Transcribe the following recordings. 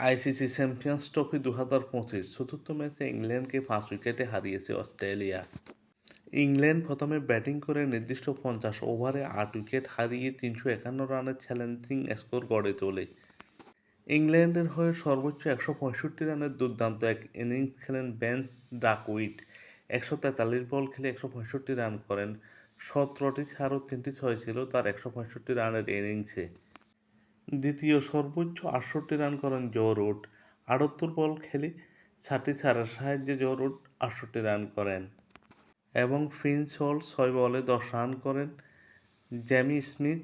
ICC champions trophy 2025 চতুর্থ ম্যাচে ইংল্যান্ডকে 5 উইকেটে হারিয়েছে অস্ট্রেলিয়া। ইংল্যান্ড প্রথমে ব্যাটিং করে নির্দিষ্ট 50 ওভারে 8 উইকেট হারিয়ে 351 রানের চ্যালেঞ্জিং স্কোর গড়ে তোলে। ইংল্যান্ডের হয়ে সর্বোচ্চ 165 রানের দুর্দান্ত এক ইনিংস খেলেন বেন ডাকউইট। 143 বল খেলে 165 রান করেন। 17টি চার ও 3টি ছয় ছিল তার 165 রানের ইনিংসে। দ্বিতীয় সর্বোচ্চ 68 রান করেন জো রুট। 78 বল খেলে 6টি চারের সাহায্যে জো রুট 68 রান করেন এবং ফিন সল্ট 6 বলে 10 রান করেন। জ্যামি স্মিথ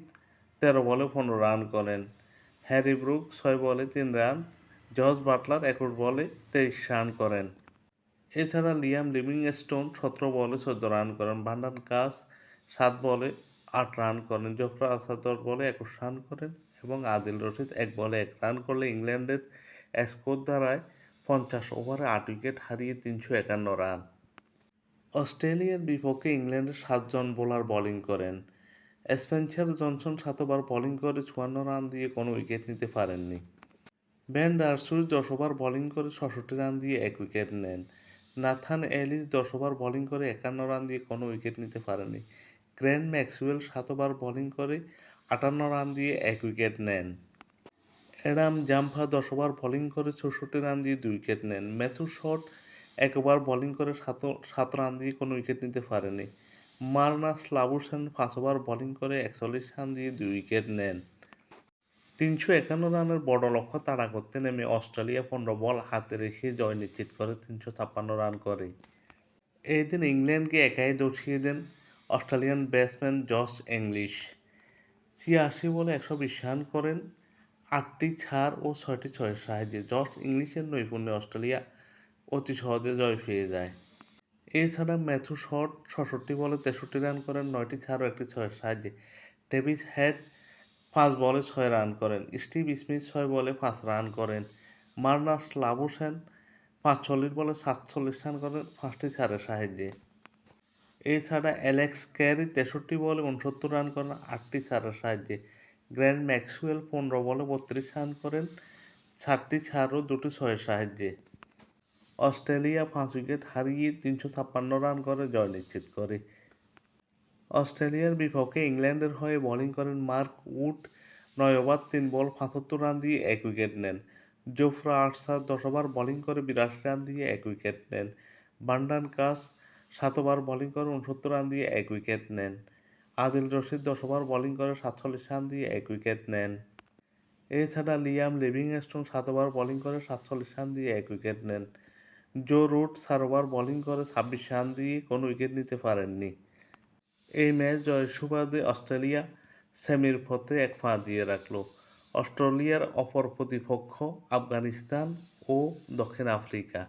13 বলে 15 রান করেন। হ্যারি ব্রুক 6 বলে 3 রান। জস বাটলার 21 বলে 23 রান করেন। এছাড়া লিয়াম লিভিংস্টোন 17 বলে 14 রান করেন। ভান্ডান কাস 7 বলে 8 রান করেন। জোফরা আর্চার 10 বলে 21 রান করেন এবং আদিল রশিদ 1 বলে 1 রান করলে ইংল্যান্ডের স্কোর দাঁড়ায় 50 ওভারে 8 উইকেট হারিয়ে 351 রান। অস্ট্রেলিয়ার বিপক্ষে ইংল্যান্ডের 7 জন বোলার বোলিং করেন। স্পেন্সার জনসন 7 ওভার বোলিং করে 54 রান দিয়ে কোনো উইকেট নিতে পারেননি। বেন ডারসুইচ 10 ওভার বোলিং করে 66 রান দিয়ে 1 উইকেট নেন। নাথান এলিস 10 ওভার বোলিং করে 51 রান দিয়ে কোনো উইকেট নিতে পারেননি। গ্লেন ম্যাক্সওয়েল 7 ওভার বোলিং করে 58 রান দিয়ে 1 উইকেট নেন। অ্যাডাম জাম্পা 10 ওভার বোলিং করে 64 রান দিয়ে 2 উইকেট নেন। ম্যাথু শট 1 ওভার বোলিং করে 7 রান দিয়ে কোনো উইকেট নিতে পারেননি। মার্নাস লাবুশেন 5 ওভার বোলিং করে 41 রান দিয়ে 2 উইকেট নেন। 351 রানের বড় লক্ষ্য তাড়া করতে নেমে অস্ট্রেলিয়া 15 বল হাতে রেখে জয় নিশ্চিত করে 356 রান করে। এই দিন ইংল্যান্ডকে একাই দর্শিয়ে দেন অস্ট্রেলিয়ান ব্যাটসম্যান জশ ইংলিশ। 86 বলে 120 রান করেন। 8টি চার ও 6টি ছয়ের সাহায্যে জশ ইংলিশের নৈপুণ্যে অস্ট্রেলিয়া অতি সহজে জয় পেয়ে যায়। এছাড়া ম্যাথু শট 66 বলে 63 রান করেন 9টি চার ও 1টি ছয়ের সাহায্যে। ডেভিস হেড 5 বলে 6 রান করেন। স্টিভ স্মিথ 6 বলে 5 রান করেন। মার্নাস লাবুশেন 45 বলে 47 রান করেন 5টি চারের সাহায্যে। এছাড়া অ্যালেক্স ক্যারি 63 বলে 69 রান করেন 8টি চারের সাহায্যে। গ্লেন ম্যাক্সওয়েল 15 বলে 32 রান করেন 7টি চার ও 2টি ছয়ের সাহায্যে। অস্ট্রেলিয়া 5 উইকেট হারিয়ে 356 রান করে জয় নিশ্চিত করে। অস্ট্রেলিয়ার বিপক্ষে ইংল্যান্ডের হয়ে বোলিং করেন মার্ক উড 9 ওভার 3 বল 75 রান দিয়ে 1 উইকেট নেন। জোফরা আর্চার 10 ওভার বোলিং করে 82 রান দিয়ে 1 উইকেট নেন। ভান্ডান কাস 7 ওভার বোলিং করে 69 রান দিয়ে 1 উইকেট নেন। আদিল রশিদ 10 ওভার বোলিং করে 47 রান দিয়ে 1 উইকেট নেন। এছাড়া লিয়াম লিভিংস্টোন 7 ওভার বোলিং করে 47 রান দিয়ে 1 উইকেট নেন। জো রুট 4 ওভার বোলিং করে 26 রান দিয়ে কোনো উইকেট নিতে পারেননি। এই ম্যাচ জয়ের সুবাদে অস্ট্রেলিয়া সেমির পথে এক পা দিয়ে রাখল। অস্ট্রেলিয়ার অপর প্রতিপক্ষ আফগানিস্তান ও দক্ষিণ আফ্রিকা।